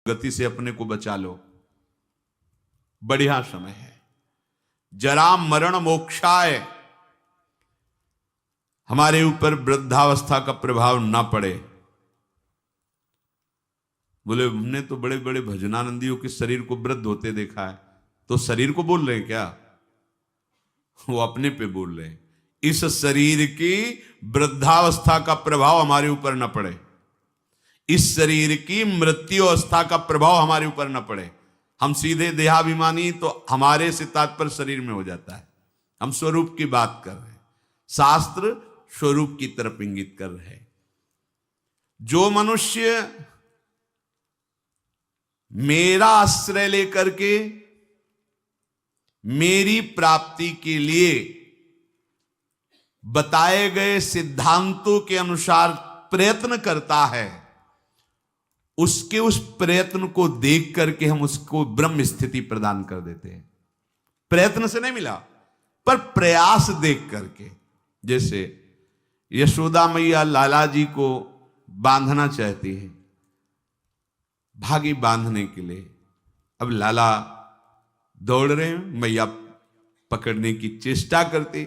गति से अपने को बचा लो, बढ़िया समय है। जरा मरण मोक्षाय, हमारे ऊपर वृद्धावस्था का प्रभाव ना पड़े। बोले हमने तो बड़े बड़े भजनानंदियों के शरीर को वृद्ध होते देखा है। तो शरीर को बोल रहे हैं क्या? वो अपने पे बोल रहे हैं। इस शरीर की वृद्धावस्था का प्रभाव हमारे ऊपर न पड़े, इस शरीर की मृत्यु अवस्था का प्रभाव हमारे ऊपर न पड़े। हम सीधे देहाभिमानी तो हमारे से तात्पर्य शरीर में हो जाता है। हम स्वरूप की बात कर रहे हैं, शास्त्र स्वरूप की तरफ इंगित कर रहे हैं। जो मनुष्य मेरा आश्रय लेकर के मेरी प्राप्ति के लिए बताए गए सिद्धांतों के अनुसार प्रयत्न करता है, उसके उस प्रयत्न को देख करके हम उसको ब्रह्म स्थिति प्रदान कर देते हैं। प्रयत्न से नहीं मिला, पर प्रयास देख करके। जैसे यशोदा मैया लाला जी को बांधना चाहती है, भागी बांधने के लिए। अब लाला दौड़ रहे हैं, मैया पकड़ने की चेष्टा करती,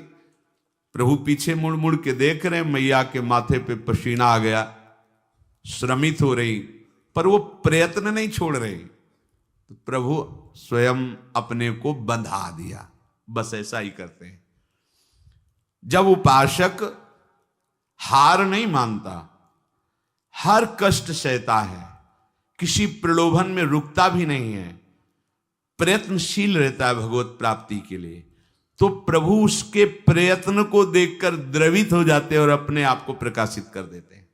प्रभु पीछे मुड़ मुड़ के देख रहे हैं, मैया के माथे पे पसीना आ गया, श्रमित हो रही, पर वो प्रयत्न नहीं छोड़ रही। तो प्रभु स्वयं अपने को बंधा दिया। बस ऐसा ही करते हैं। जब उपासक हार नहीं मानता, हर कष्ट सहता है, किसी प्रलोभन में रुकता भी नहीं है, प्रयत्नशील रहता है भगवत प्राप्ति के लिए, तो प्रभु उसके प्रयत्न को देखकर द्रवित हो जाते हैं और अपने आप को प्रकाशित कर देते हैं।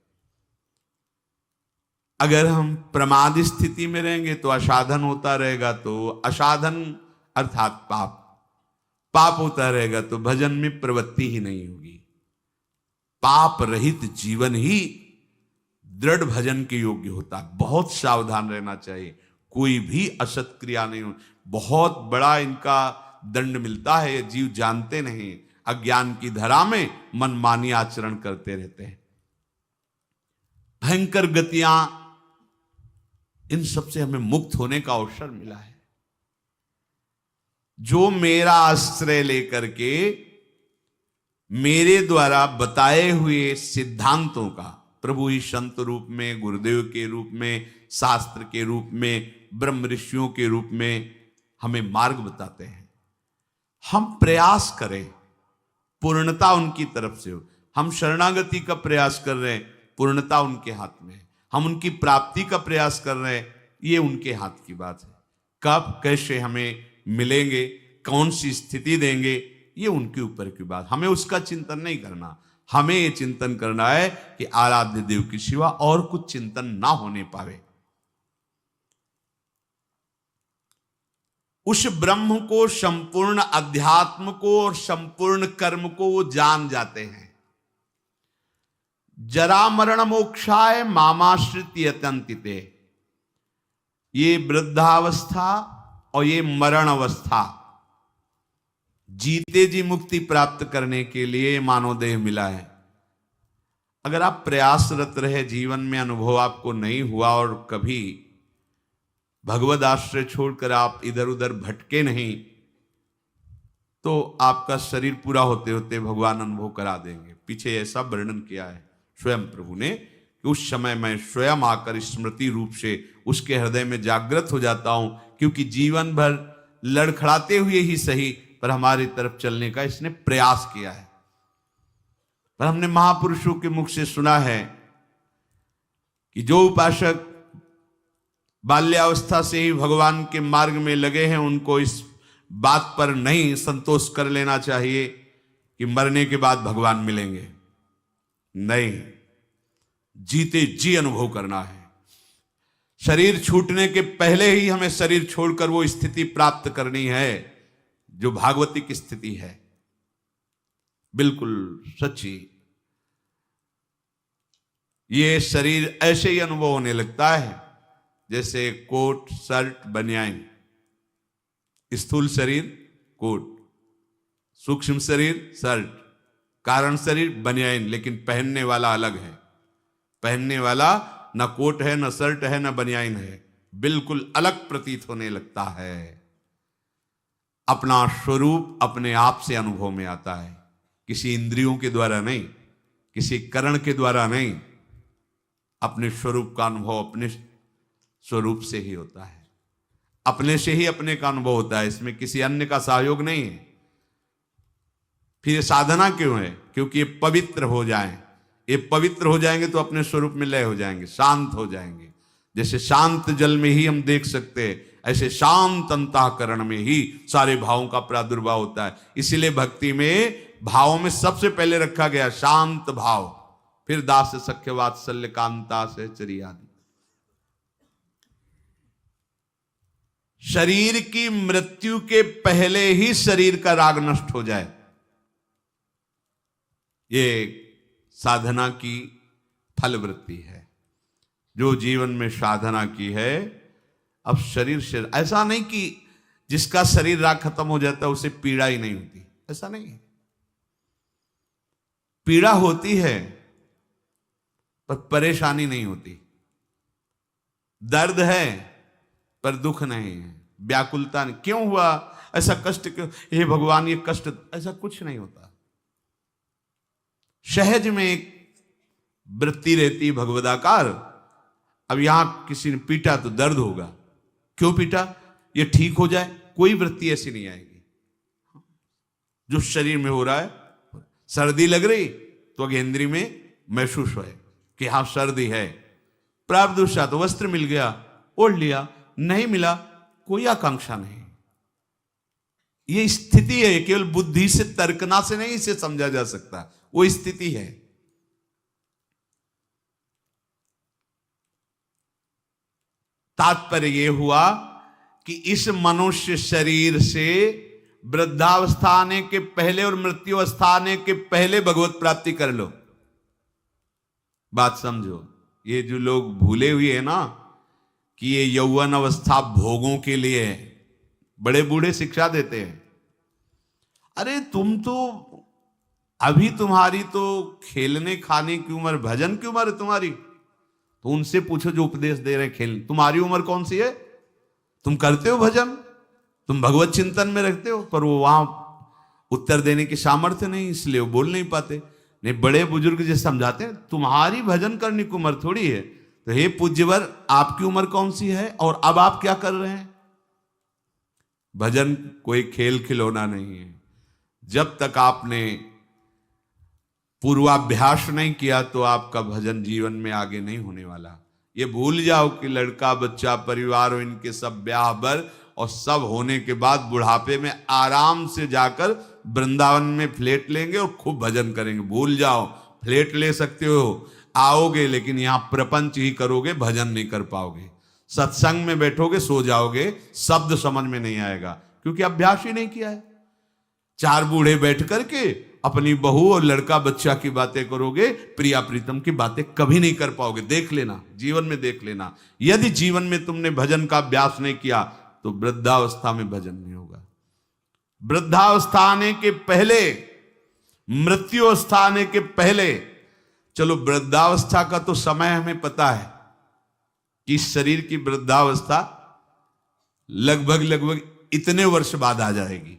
अगर हम प्रमाद स्थिति में रहेंगे तो असाधन होता रहेगा, तो असाधन अर्थात पाप, पाप होता रहेगा तो भजन में प्रवृत्ति ही नहीं होगी। पाप रहित जीवन ही दृढ़ भजन के योग्य होता है। बहुत सावधान रहना चाहिए, कोई भी असत क्रिया नहीं हो। बहुत बड़ा इनका दंड मिलता है, ये जीव जानते नहीं, अज्ञान की धरा में मनमानी आचरण करते रहते हैं। भयंकर गतियां, इन सबसे हमें मुक्त होने का अवसर मिला है। जो मेरा आश्रय लेकर के मेरे द्वारा बताए हुए सिद्धांतों का, प्रभु ही संत रूप में, गुरुदेव के रूप में, शास्त्र के रूप में, ब्रह्म ऋषियों के रूप में हमें मार्ग बताते हैं, हम प्रयास करें, पूर्णता उनकी तरफ से हो। हम शरणागति का प्रयास कर रहे हैं, पूर्णता उनके हाथ में है। हम उनकी प्राप्ति का प्रयास कर रहे हैं, ये उनके हाथ की बात है। कब कैसे हमें मिलेंगे, कौन सी स्थिति देंगे, ये उनके ऊपर की बात। हमें उसका चिंतन नहीं करना, हमें ये चिंतन करना है कि आराध्य देव के सिवा और कुछ चिंतन ना होने पावे। उस ब्रह्म को, संपूर्ण अध्यात्म को और संपूर्ण कर्म को वो जान जाते हैं। जरा मरण मोक्षाय मामाश्रित यतन्तिते, ये वृद्धावस्था और ये मरण अवस्था, जीते जी मुक्ति प्राप्त करने के लिए मानव देह मिला है। अगर आप प्रयासरत रहे, जीवन में अनुभव आपको नहीं हुआ और कभी भगवद आश्रय छोड़कर आप इधर उधर भटके नहीं, तो आपका शरीर पूरा होते होते भगवान अनुभव करा देंगे। पीछे ऐसा वर्णन किया है स्वयं प्रभु ने कि उस समय मैं स्वयं आकर स्मृति रूप से उसके हृदय में जागृत हो जाता हूं, क्योंकि जीवन भर लड़खड़ाते हुए ही सही पर हमारी तरफ चलने का इसने प्रयास किया है। पर हमने महापुरुषों के मुख से सुना है कि जो उपासक बाल्यावस्था से ही भगवान के मार्ग में लगे हैं, उनको इस बात पर नहीं संतोष कर लेना चाहिए कि मरने के बाद भगवान मिलेंगे। नहीं, जीते जी अनुभव करना है। शरीर छूटने के पहले ही हमें शरीर छोड़कर वो स्थिति प्राप्त करनी है जो भागवतिक स्थिति है, बिल्कुल सच्ची। ये शरीर ऐसे ही अनुभव होने लगता है जैसे कोट, शर्ट, बनियान। स्थूल शरीर कोट, सूक्ष्म शरीर शर्ट, कारण शरीर बनियान, लेकिन पहनने वाला अलग है। पहनने वाला न कोट है, न शर्ट है, न बनियान है। बिल्कुल अलग प्रतीत होने लगता है। अपना स्वरूप अपने आप से अनुभव में आता है, किसी इंद्रियों के द्वारा नहीं, किसी करण के द्वारा नहीं। अपने स्वरूप का अनुभव अपने स्वरूप से ही होता है, अपने से ही अपने का अनुभव होता है, इसमें किसी अन्य का सहयोग नहीं है। फिर ये साधना क्यों है? क्योंकि ये पवित्र हो जाएं। ये पवित्र हो जाएंगे तो अपने स्वरूप में लय हो जाएंगे, शांत हो जाएंगे। जैसे शांत जल में ही हम देख सकते हैं, ऐसे शांत अंतःकरण में ही सारे भावों का प्रादुर्भाव होता है। इसीलिए भक्ति में भावों में सबसे पहले रखा गया शांत भाव, फिर दास सख्य वात्सल्य कांता सहचरी आदि। शरीर की मृत्यु के पहले ही शरीर का राग नष्ट हो जाए, ये साधना की फलवृत्ति है। जो जीवन में साधना की है, अब शरीर से ऐसा नहीं कि जिसका शरीर राग खत्म हो जाता है उसे पीड़ा ही नहीं होती, ऐसा नहीं है। पीड़ा होती है पर परेशानी नहीं होती, दर्द है पर दुख नहीं है, व्याकुलता नहीं। क्यों हुआ ऐसा कष्ट, क्यों हे भगवान ये कष्ट, ऐसा कुछ नहीं होता। सहज में एक वृत्ति रहती भगवदाकार। अब यहां किसी ने पीटा तो दर्द होगा, क्यों पीटा, ये ठीक हो जाए, कोई वृत्ति ऐसी नहीं आएगी। जो शरीर में हो रहा है, सर्दी लग रही तो अगेंद्री में महसूस होए कि हाँ सर्दी है, प्रारब्धवशात तो वस्त्र मिल गया ओढ़ लिया, नहीं मिला कोई आकांक्षा नहीं। ये स्थिति है, केवल बुद्धि से तर्कना से नहीं इसे समझा जा सकता, वो स्थिति है। तात्पर्य यह हुआ कि इस मनुष्य शरीर से वृद्धावस्था आने के पहले और मृत्यु अवस्था आने के पहले भगवत प्राप्ति कर लो। बात समझो, ये जो लोग भूले हुए हैं ना कि ये यौवन अवस्था भोगों के लिए है, बड़े बूढ़े शिक्षा देते हैं, अरे तुम तो अभी तुम्हारी तो खेलने खाने की उम्र, भजन की उम्र है तुम्हारी, तो उनसे पूछो जो उपदेश दे रहे हैं खेल, तुम्हारी उम्र कौन सी है? तुम करते हो भजन, तुम भगवत चिंतन में रखते हो, पर वो वहां उत्तर देने की सामर्थ्य नहीं, इसलिए वो बोल नहीं पाते। नहीं, बड़े बुजुर्ग जैसे समझाते हैं तुम्हारी भजन करने की उम्र थोड़ी है। तो हे पूज्यवर, आपकी उम्र कौन सी है और अब आप क्या कर रहे हैं? भजन कोई खेल खिलौना नहीं है। जब तक आपने पूर्वाभ्यास नहीं किया तो आपका भजन जीवन में आगे नहीं होने वाला। ये भूल जाओ कि लड़का बच्चा परिवार और इनके सब ब्याह बर और सब होने के बाद बुढ़ापे में आराम से जाकर वृंदावन में फ्लैट लेंगे और खूब भजन करेंगे। भूल जाओ, फ्लैट ले सकते हो, आओगे लेकिन यहां प्रपंच ही करोगे, भजन नहीं कर पाओगे। सत्संग में बैठोगे सो जाओगे, शब्द समझ में नहीं आएगा क्योंकि अभ्यास ही नहीं किया है। चार बूढ़े बैठ करके अपनी बहू और लड़का बच्चा की बातें करोगे, प्रिया प्रीतम की बातें कभी नहीं कर पाओगे। देख लेना, जीवन में देख लेना, यदि जीवन में तुमने भजन का अभ्यास नहीं किया तो वृद्धावस्था में भजन नहीं होगा। वृद्धावस्था आने के पहले, मृत्यु अवस्था आने के पहले, चलो वृद्धावस्था का तो समय हमें पता है कि शरीर की वृद्धावस्था लगभग इतने वर्ष बाद आ जाएगी,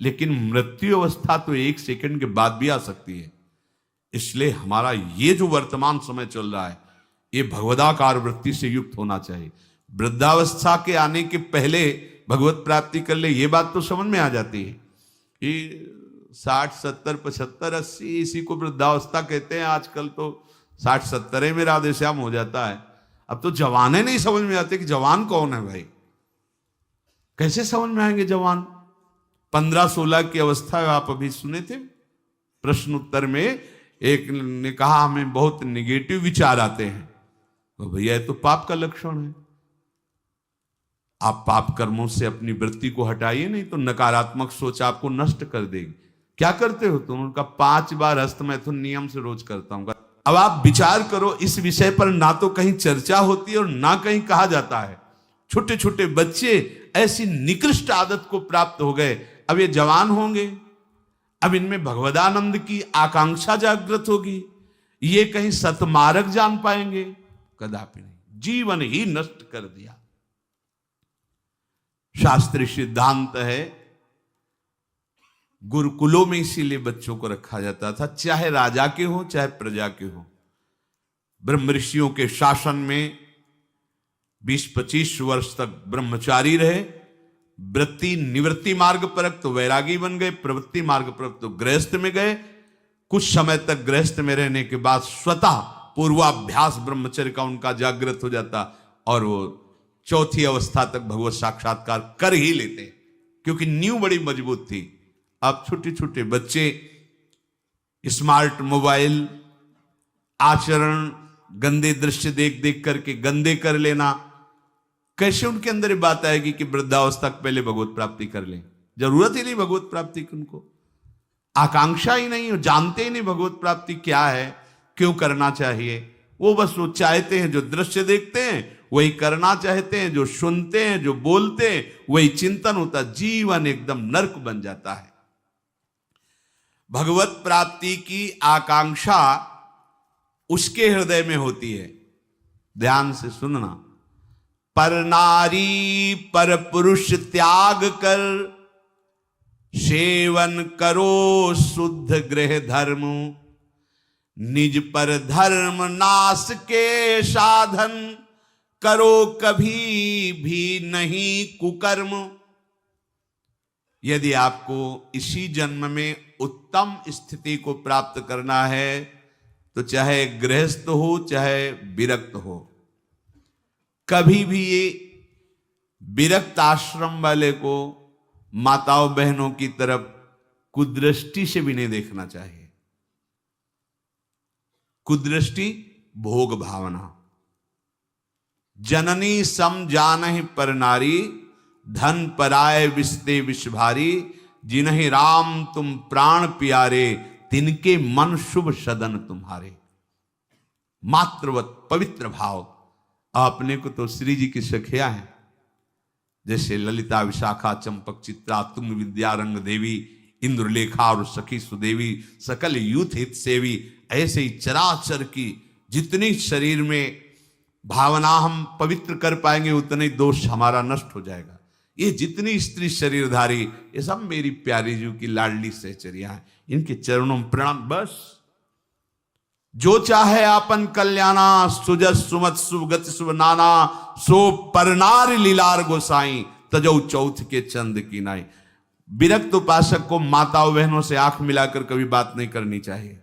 लेकिन मृत्यु अवस्था तो एक सेकंड के बाद भी आ सकती है। इसलिए हमारा ये जो वर्तमान समय चल रहा है ये भगवदाकार वृत्ति से युक्त होना चाहिए। वृद्धावस्था के आने के पहले भगवत प्राप्ति कर ले, ये बात तो समझ में आ जाती है कि 60, 70, 75, 80 इसी को वृद्धावस्था कहते हैं। आजकल तो 60, 70 में राधे श्याम हो जाता है। अब तो जवाने नहीं समझ में आते कि जवान कौन है भाई, कैसे समझ में आएंगे जवान? 15-16 की अवस्था आप अभी सुने थे प्रश्न उत्तर में, एक ने कहा हमें बहुत निगेटिव विचार आते हैं। तो भैया ये तो पाप का लक्षण है। आप पाप कर्मों से अपनी वृत्ति को हटाइए, नहीं तो नकारात्मक सोच आपको नष्ट कर देगी। क्या करते हो तुम? उनका 5 बार हस्त मैथुन नियम से रोज करता हूं। अब आप विचार करो, इस विषय पर ना तो कहीं चर्चा होती है और ना कहीं कहा जाता है। छोटे छोटे बच्चे ऐसी निकृष्ट आदत को प्राप्त हो गए, अब ये जवान होंगे, अब इनमें भगवदानंद की आकांक्षा जागृत होगी, ये कहीं सतमार्ग जान पाएंगे? कदापि नहीं। जीवन ही नष्ट कर दिया। शास्त्रीय सिद्धांत है। गुरुकुलों में इसीलिए बच्चों को रखा जाता था, चाहे राजा के हो चाहे प्रजा के हो। ब्रह्म ऋषियों के शासन में 20-25 वर्ष तक ब्रह्मचारी रहे। वृत्ति निवृत्ति मार्ग पर तो वैरागी बन गए, प्रवृत्ति मार्ग पर तो गृहस्थ में गए। कुछ समय तक गृहस्थ में रहने के बाद स्वतः पूर्वाभ्यास ब्रह्मचर्य का उनका जागृत हो जाता और वो चौथी अवस्था तक भगवत साक्षात्कार कर ही लेते, क्योंकि नींव बड़ी मजबूत थी। अब छोटे छोटे बच्चे स्मार्ट मोबाइल, आचरण, गंदे दृश्य देख देख करके गंदे कर लेना, कैसे उनके अंदर ये बात आएगी कि वृद्धावस्था पहले भगवत प्राप्ति कर लें? जरूरत ही नहीं भगवत प्राप्ति की, उनको आकांक्षा ही नहीं, जानते ही नहीं भगवत प्राप्ति क्या है, क्यों करना चाहिए। वो बस वो चाहते हैं, जो दृश्य देखते हैं वही करना चाहते हैं, जो सुनते हैं, जो बोलते हैं वही चिंतन होता, जीवन एकदम नरक बन जाता है। भगवत प्राप्ति की आकांक्षा उसके हृदय में होती है। ध्यान से सुनना। पर नारी पर पुरुष त्याग कर, सेवन करो शुद्ध गृह धर्म, निज पर धर्म नाश के साधन, करो कभी भी नहीं कुकर्म। यदि आपको इसी जन्म में उत्तम स्थिति को प्राप्त करना है तो चाहे गृहस्थ हो चाहे विरक्त हो, कभी भी ये विरक्त आश्रम वाले को माताओं बहनों की तरफ कुदृष्टि से भी नहीं देखना चाहिए। कुदृष्टि भोग भावना। जननी सम जानहि पर नारी, धन पराय विस्ते विष भारी, जिन्हि राम तुम प्राण प्यारे, तिनके मन शुभ सदन तुम्हारे। मातृवत पवित्र भाव। आपने को तो श्री जी की सखिया है, जैसे ललिता, विशाखा, चंपक, चित्रा, तुंग, विद्या, रंग देवी, इंद्रलेखा और सखी सुदेवी, सकल यूथ हित सेवी। ऐसे ही चराचर की जितनी शरीर में भावना हम पवित्र कर पाएंगे उतने दोष हमारा नष्ट हो जाएगा। ये जितनी स्त्री शरीरधारी, ये सब मेरी प्यारी जी की लाडली सहचरिया है, इनके चरणों में प्रणाम। बस जो चाहे आपन कल्याणा, सुजस सुमत सुगत शुभ नाना, सो परनार लीलार गोसाई, तजौ चौथ के चंद की नाई। विरक्त उपासक को माताओं बहनों से आंख मिलाकर कभी बात नहीं करनी चाहिए।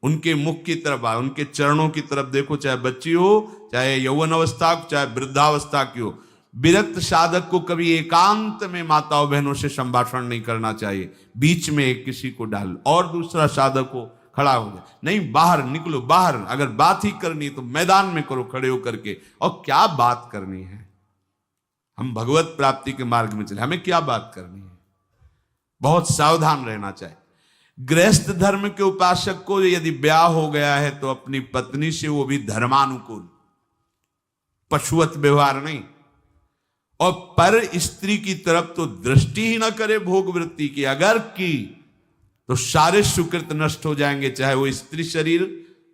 उनके मुख की तरफ आओ, उनके चरणों की तरफ देखो, चाहे बच्ची हो, चाहे यौवन अवस्था, चाहे वृद्धावस्था की हो। विरक्त साधक को कभी एकांत में माताओं बहनों से संभाषण नहीं करना चाहिए। बीच में किसी को डाल और दूसरा साधक को खड़ा हो जाए, नहीं बाहर निकलो, बाहर अगर बात ही करनी तो मैदान में करो खड़े होकर के। और क्या बात करनी है? हम भगवत प्राप्ति के मार्ग में चले, हमें क्या बात करनी है? बहुत सावधान रहना चाहिए। गृहस्थ धर्म के उपासक को यदि ब्याह हो गया है तो अपनी पत्नी से वो भी धर्मानुकूल, पशुवत व्यवहार नहीं। और पर स्त्री की तरफ तो दृष्टि ही ना करे भोग वृत्ति की। अगर की तो सारे सुकृत नष्ट हो जाएंगे, चाहे वो स्त्री शरीर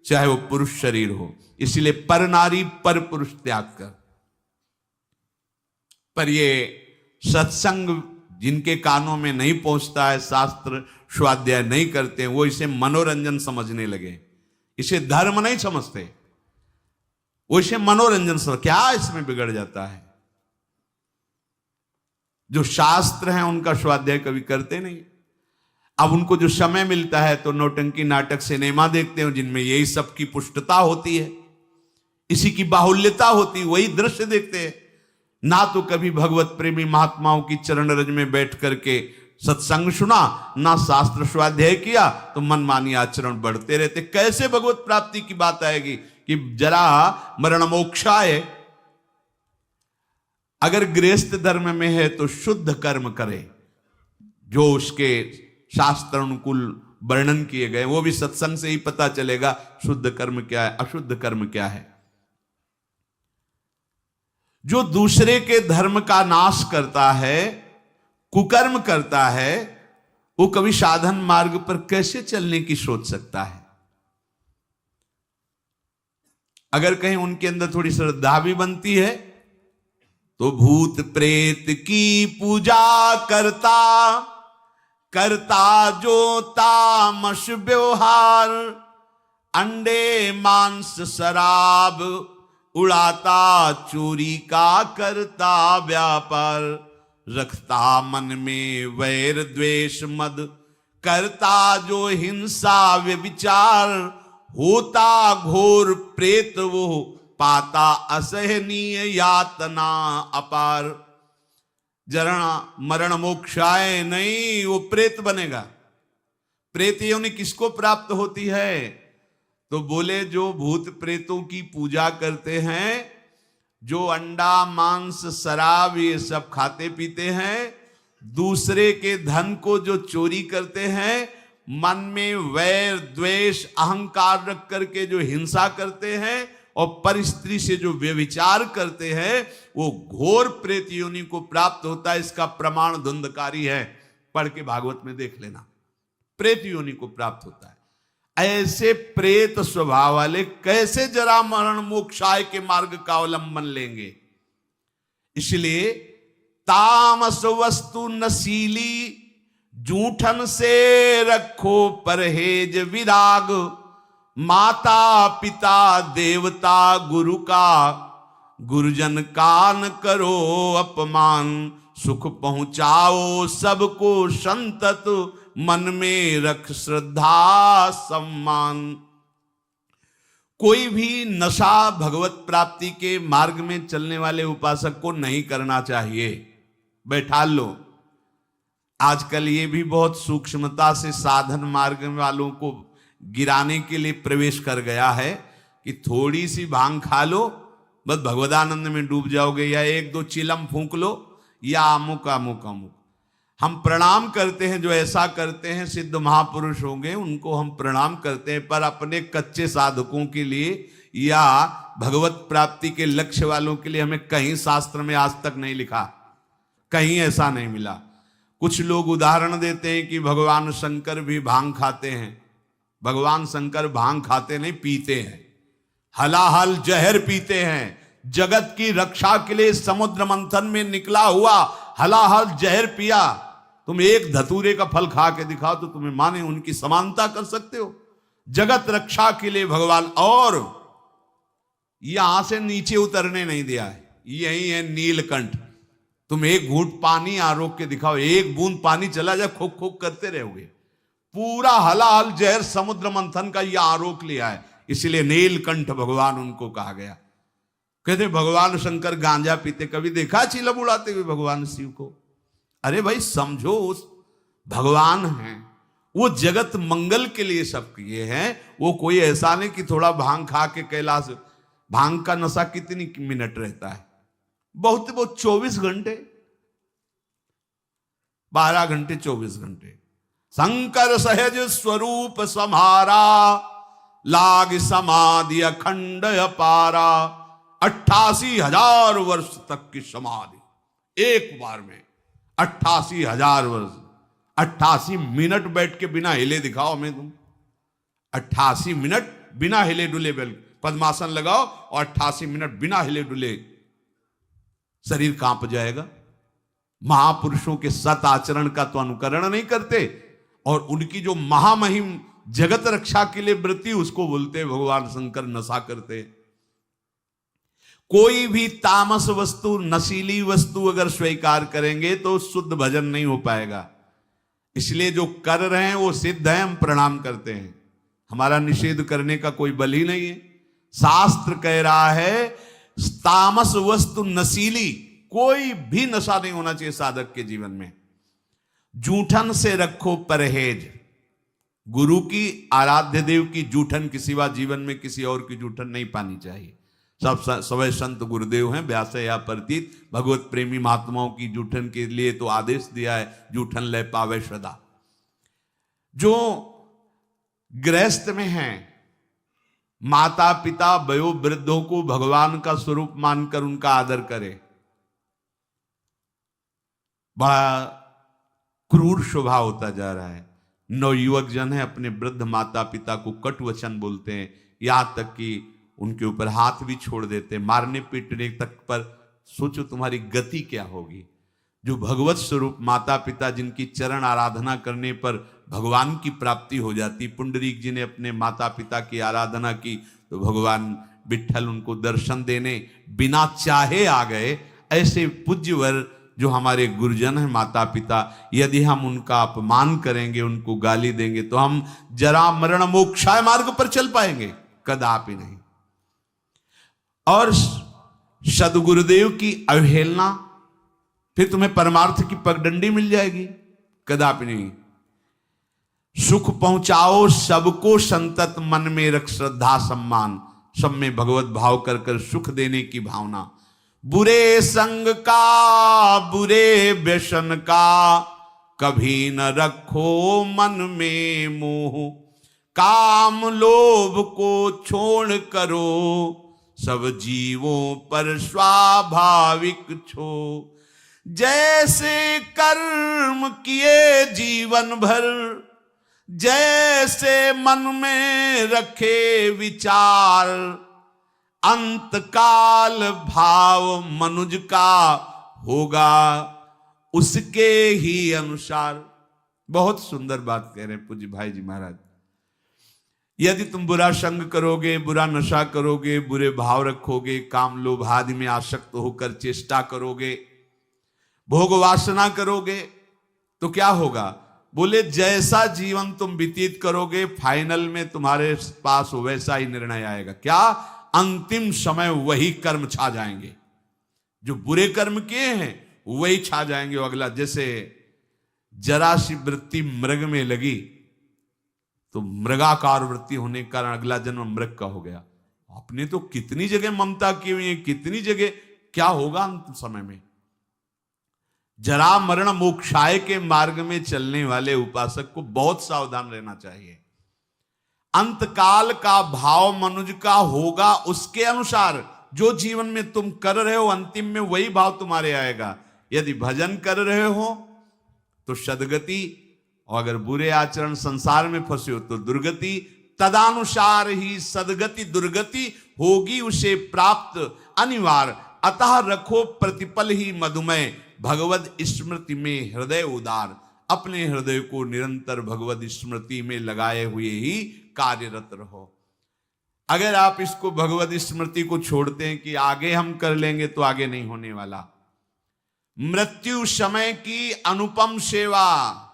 चाहे वो पुरुष शरीर हो। इसलिए पर नारी पर पुरुष त्याग कर। पर ये सत्संग जिनके कानों में नहीं पहुंचता है, शास्त्र स्वाध्याय नहीं करते हैं, वो इसे मनोरंजन समझने लगे, इसे धर्म नहीं समझते, वो इसे मनोरंजन समझ। क्या इसमें बिगड़ जाता है? जो शास्त्र हैं उनका स्वाध्याय कभी करते नहीं। अब उनको जो समय मिलता है तो नौटंकी, नाटक, सिनेमा देखते हैं जिनमें यही सब की पुष्टता होती है, इसी की बाहुल्यता होती है, वही दृश्य देखते हैं। ना तो कभी भगवत प्रेमी महात्माओं की चरण रज में बैठ करके सत्संग सुना, ना शास्त्र स्वाध्याय किया, तो मनमानी आचरण बढ़ते रहते। कैसे भगवत प्राप्ति की बात आएगी कि जरा मरण मोक्षाय? अगर गृहस्थ धर्म में है तो शुद्ध कर्म करे, जो उसके शास्त्र अनुकूल वर्णन किए गए, वो भी सत्संग से ही पता चलेगा शुद्ध कर्म क्या है, अशुद्ध कर्म क्या है। जो दूसरे के धर्म का नाश करता है, कुकर्म करता है, वो कभी साधन मार्ग पर कैसे चलने की सोच सकता है? अगर कहीं उनके अंदर थोड़ी श्रद्धा भी बनती है तो भूत प्रेत की पूजा करता, करता जो तामस व्यवहार, अंडे मांस शराब उड़ाता, चोरी का करता व्यापार, रखता मन में वैर द्वेष मद, करता जो हिंसा व्यभिचार, होता घोर प्रेत वो, पाता असहनीय यातना अपार। जरण मरण मोक्षाय नहीं, वो प्रेत बनेगा। प्रेत योनि किसको प्राप्त होती है? तो बोले जो भूत प्रेतों की पूजा करते हैं, जो अंडा मांस शराब ये सब खाते पीते हैं, दूसरे के धन को जो चोरी करते हैं, मन में वैर द्वेष अहंकार रख करके जो हिंसा करते हैं और पर स्त्री से जो व्यभिचार करते हैं, वो घोर प्रेत योनि को प्राप्त होता है। इसका प्रमाण धुंधकारी है, पढ़ के भागवत में देख लेना। प्रेत योनि को प्राप्त होता है। ऐसे प्रेत स्वभाव वाले कैसे जरा मरण मोक्षाय के मार्ग का अवलंबन लेंगे? इसलिए तामस वस्तु नशीली, जूठन से रखो परहेज विराग, माता पिता देवता गुरु का, गुरुजन का न करो अपमान, सुख पहुंचाओ सबको संतत, मन में रख श्रद्धा सम्मान। कोई भी नशा भगवत प्राप्ति के मार्ग में चलने वाले उपासक को नहीं करना चाहिए। बैठा लो। आजकल ये भी बहुत सूक्ष्मता से साधन मार्ग वालों को गिराने के लिए प्रवेश कर गया है कि थोड़ी सी भांग खा लो, बस भगवदानंद में डूब जाओगे, या एक दो चिलम फूंक लो, या अमुक अमुक अमुक। हम प्रणाम करते हैं, जो ऐसा करते हैं सिद्ध महापुरुष होंगे, उनको हम प्रणाम करते हैं, पर अपने कच्चे साधकों के लिए या भगवत प्राप्ति के लक्ष्य वालों के लिए हमें कहीं शास्त्र में आज तक नहीं लिखा, कहीं ऐसा नहीं मिला। कुछ लोग उदाहरण देते हैं कि भगवान शंकर भी भांग खाते हैं। भगवान शंकर भांग खाते नहीं, पीते हैं, हलाहल जहर पीते हैं। जगत की रक्षा के लिए समुद्र मंथन में निकला हुआ हलाहल जहर पिया। तुम एक धतूरे का फल खा के दिखाओ तो तुम्हें माने उनकी समानता कर सकते हो? जगत रक्षा के लिए भगवान, और यहां से नीचे उतरने नहीं दिया है। यही है नीलकंठ। तुम एक घूंट पानी आरोक के दिखाओ, एक बूंद पानी चला जाए, खोक खोक करते रहोगे। पूरा हलाहल जहर समुद्र मंथन का यह आरोक लिया है, इसलिए नीलकंठ भगवान उनको कहा गया। कहते भगवान शंकर गांजा पीते, कभी देखा चिलम उड़ाते हुए भगवान शिव को? अरे भाई समझो, उस भगवान हैं, वो जगत मंगल के लिए सब किए हैं। वो कोई ऐसा नहीं कि थोड़ा भांग खा के कैलाश। भांग का नशा कितनी मिनट रहता है? बहुत बहुत 24 घंटे, 12 घंटे 24 घंटे। शंकर सहज स्वरूप सम्हारा, लाग समाधि अखंड अपारा। 88,000 वर्ष तक की समाधि एक बार में, 88,000 वर्ष। 88 मिनट बैठ के बिना हिले दिखाओ हमें तुम। 88 मिनट बिना हिले डुले पद्मासन लगाओ और 88 मिनट बिना हिले डुले, शरीर कांप जाएगा। महापुरुषों के सत आचरण का तो अनुकरण नहीं करते, और उनकी जो महामहिम जगत रक्षा के लिए वृत्ति, उसको बोलते भगवान शंकर नशा करते। कोई भी तामस वस्तु, नशीली वस्तु अगर स्वीकार करेंगे तो शुद्ध भजन नहीं हो पाएगा। इसलिए जो कर रहे हैं वो सिद्ध है, हम प्रणाम करते हैं। हमारा निषेध करने का कोई बल ही नहीं है। शास्त्र कह रहा है तामस वस्तु नशीली, कोई भी नशा नहीं होना चाहिए साधक के जीवन में। जूठन से रखो परहेज। गुरु की, आराध्य देव की जूठन के सिवा जीवन में किसी और की जूठन नहीं पानी चाहिए। सब सवै संत गुरुदेव हैं, व्यास या प्रतीत भगवत प्रेमी महात्माओं की जूठन के लिए तो आदेश दिया है, जूठन ले पावे सदा। जो गृहस्थ में हैं, माता पिता वयो वृद्धों को भगवान का स्वरूप मानकर उनका आदर करे। बड़ा क्रूर स्वभाव होता जा रहा है। नवयुवक जन है, अपने वृद्ध माता पिता को कट वचन बोलते हैं, यहां तक कि उनके ऊपर हाथ भी छोड़ देते हैं, मारने पीटने तक पर सोचो तुम्हारी गति क्या होगी। जो भगवत स्वरूप माता पिता जिनकी चरण आराधना करने पर भगवान की प्राप्ति हो जाती। पुंडरीक जी ने अपने माता पिता की आराधना की तो भगवान विट्ठल उनको दर्शन देने बिना चाहे आ गए। ऐसे पूज्यवर जो हमारे गुरुजन हैं माता पिता, यदि हम उनका अपमान करेंगे, उनको गाली देंगे तो हम जरा मरण मोक्षाय मार्ग पर चल पाएंगे? कदापि नहीं। और सदगुरुदेव की अवहेलना, फिर तुम्हें परमार्थ की पगडंडी मिल जाएगी? कदापि नहीं। सुख पहुंचाओ सबको संतत, मन में रख श्रद्धा सम्मान, सब में भगवत भाव कर कर सुख देने की भावना। बुरे संग का, बुरे व्यसन का, कभी न रखो मन में मोह, काम लोभ को छोड़ करो, सब जीवों पर स्वाभाविक छो। जैसे कर्म किए जीवन भर, जैसे मन में रखे विचार, अंतकाल भाव मनुज का होगा उसके ही अनुसार। बहुत सुंदर बात कह रहे हैं पूज्य भाई जी महाराज। यदि तुम बुरा संग करोगे, बुरा नशा करोगे, बुरे भाव रखोगे, काम लोभ आदि में आसक्त होकर चेष्टा करोगे, भोग वासना करोगे, तो क्या होगा? बोले जैसा जीवन तुम व्यतीत करोगे फाइनल में तुम्हारे पास वैसा ही निर्णय आएगा। क्या? अंतिम समय वही कर्म छा जाएंगे। जो बुरे कर्म किए हैं वही छा जाएंगे। अगला, जैसे जरा सी वृत्ति मृग में लगी तो मृगाकार वृत्ति होने के कारण अगला जन्म मृग का हो गया। आपने तो कितनी जगह ममता की हुई है, कितनी जगह। क्या होगा अंतिम समय में? जरा मरण मोक्षाय के मार्ग में चलने वाले उपासक को बहुत सावधान रहना चाहिए। अंतकाल का भाव मनुज का होगा उसके अनुसार। जो जीवन में तुम कर रहे हो अंतिम में वही भाव तुम्हारे आएगा। यदि भजन कर रहे हो तो सदगति, और अगर बुरे आचरण संसार में फंसे हो तो दुर्गति। तदानुसार ही सदगति दुर्गति होगी उसे प्राप्त अनिवार्य। अतः रखो प्रतिपल ही मधुमय, भगवद स्मृति में हृदय उदार। अपने हृदय को निरंतर भगवद स्मृति में लगाए हुए ही कार्यरत रहो। अगर आप इसको भगवद स्मृति को छोड़ते हैं कि आगे हम कर लेंगे, तो आगे नहीं होने वाला। मृत्यु समय की अनुपम सेवा,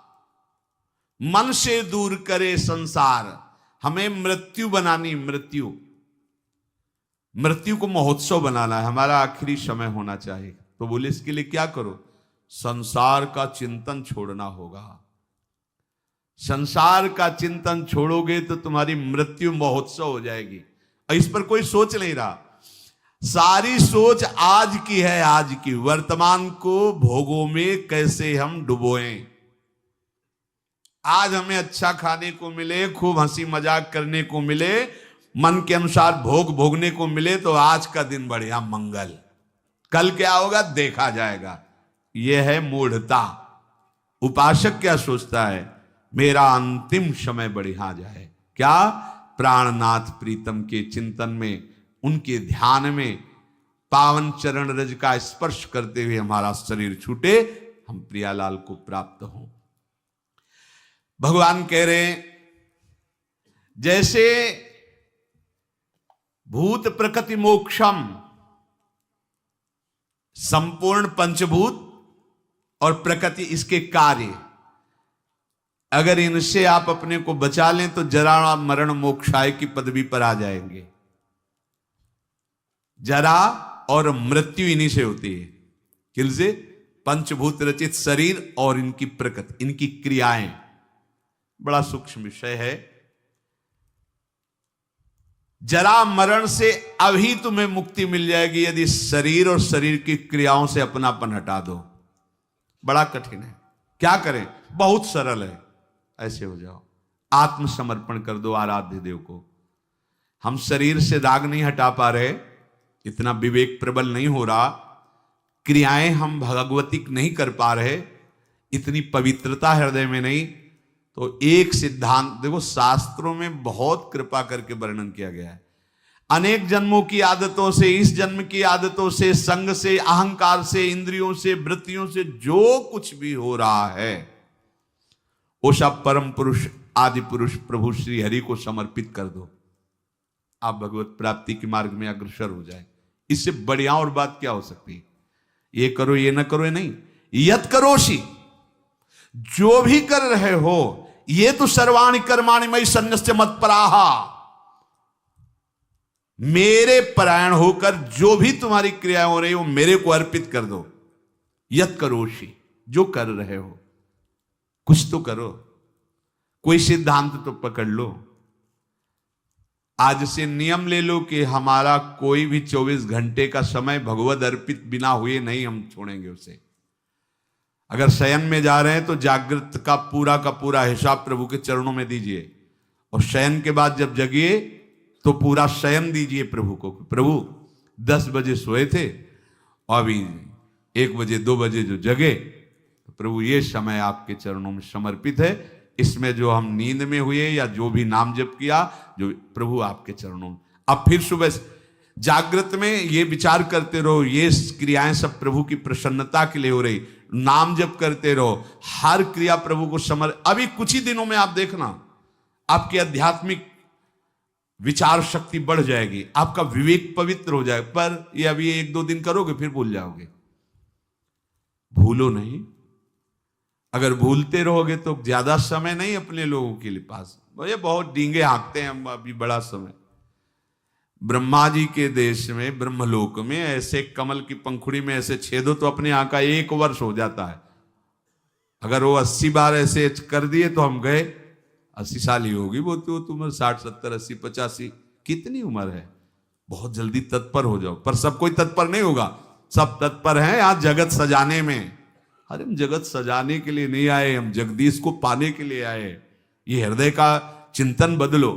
मन से दूर करे संसार। हमें मृत्यु बनानी, मृत्यु को महोत्सव बनाना है। हमारा आखिरी समय होना चाहिए। तो बोले इसके लिए क्या करो? संसार का चिंतन छोड़ना होगा। संसार का चिंतन छोड़ोगे तो तुम्हारी मृत्यु महोत्सव हो जाएगी। और इस पर कोई सोच नहीं रहा। सारी सोच आज की है, आज की। वर्तमान को भोगों में कैसे हम डुबोएं। आज हमें अच्छा खाने को मिले, खूब हंसी मजाक करने को मिले, मन के अनुसार भोग भोगने को मिले, तो आज का दिन बढ़िया मंगल। कल क्या होगा देखा जाएगा। यह है मूढ़ता। उपासक क्या सोचता है? मेरा अंतिम समय बढ़िया जाए। क्या? प्राणनाथ प्रीतम के चिंतन में, उनके ध्यान में, पावन चरण रज का स्पर्श करते हुए हमारा शरीर छूटे, हम प्रियालाल को प्राप्त हों। भगवान कह रहे हैं जैसे भूत प्रकृति मोक्षम, संपूर्ण पंचभूत और प्रकृति इसके कार्य, अगर इनसे आप अपने को बचा लें तो जरा मरण मोक्षाय की पदवी पर आ जाएंगे। जरा और मृत्यु इन्हीं से होती है। किनसे? पंचभूत रचित शरीर और इनकी प्रकृति, इनकी क्रियाएं। बड़ा सूक्ष्म विषय है। जरा मरण से अभी तुम्हें मुक्ति मिल जाएगी यदि शरीर और शरीर की क्रियाओं से अपनापन हटा दो। बड़ा कठिन है। क्या करें? बहुत सरल है। ऐसे हो जाओ, आत्मसमर्पण कर दो आराध्य देव को। हम शरीर से राग नहीं हटा पा रहे, इतना विवेक प्रबल नहीं हो रहा, क्रियाएं हम भगवतिक नहीं कर पा रहे, इतनी पवित्रता हृदय में नहीं। तो एक सिद्धांत देखो, शास्त्रों में बहुत कृपा करके वर्णन किया गया है। अनेक जन्मों की आदतों से, इस जन्म की आदतों से, संग से, अहंकार से, इंद्रियों से, वृत्तियों से जो कुछ भी हो रहा है वो सब परम पुरुष, आदि पुरुष प्रभु श्री हरि को समर्पित कर दो। आप भगवत प्राप्ति के मार्ग में अग्रसर हो जाए। इससे बढ़िया और बात क्या हो सकती है? ये करो, ये ना करो, ये नहीं। यत करोषि, जो भी कर रहे हो, ये तो सर्वाणि कर्माणि मयि सन्न्यस्य मत्पराः, मेरे परायण होकर जो भी तुम्हारी क्रिया हो रही हो मेरे को अर्पित कर दो। यत करोषि, जो कर रहे हो कुछ तो करो, कोई सिद्धांत तो पकड़ लो। आज से नियम ले लो कि हमारा कोई भी 24 घंटे का समय भगवद अर्पित बिना हुए नहीं हम छोड़ेंगे उसे। अगर शयन में जा रहे हैं तो जागृत का पूरा हिसाब प्रभु के चरणों में दीजिए, और शयन के बाद जब जगिए तो पूरा शयन दीजिए प्रभु को। प्रभु 10 बजे सोए थे और अभी 1 बजे 2 बजे जो जगे, तो प्रभु ये समय आपके चरणों में समर्पित है। इसमें जो हम नींद में हुए या जो भी नाम जप किया, जो प्रभु आपके चरणों में। अब फिर सुबह जागृत में ये विचार करते रहो, ये क्रियाएं सब प्रभु की प्रसन्नता के लिए हो रही। नाम जप करते रहो, हर क्रिया प्रभु को अभी कुछ ही दिनों में आप देखना आपकी आध्यात्मिक विचार शक्ति बढ़ जाएगी, आपका विवेक पवित्र हो जाएगा। पर ये अभी 1-2 दिन करोगे फिर भूल जाओगे। भूलो नहीं। अगर भूलते रहोगे तो ज्यादा समय नहीं अपने लोगों के लिए पास। ये बहुत डींगे हाँकते हैं हम अभी बड़ा समय। ब्रह्मा जी के देश में, ब्रह्मलोक में ऐसे कमल की पंखुड़ी में ऐसे छेदो तो अपने यहाँ का 1 वर्ष हो जाता है। अगर वो 80 बार ऐसे कर दिए तो हम गए। 80 साल ही होगी वो तो तुम्हें, 60, 70, 80, 85 कितनी उम्र है। बहुत जल्दी तत्पर हो जाओ। पर सब कोई तत्पर नहीं होगा। सब तत्पर हैं यहाँ जगत सजाने में। अरे हम जगत सजाने के लिए नहीं आए, हम जगदीश को पाने के लिए आए। ये हृदय का चिंतन बदलो,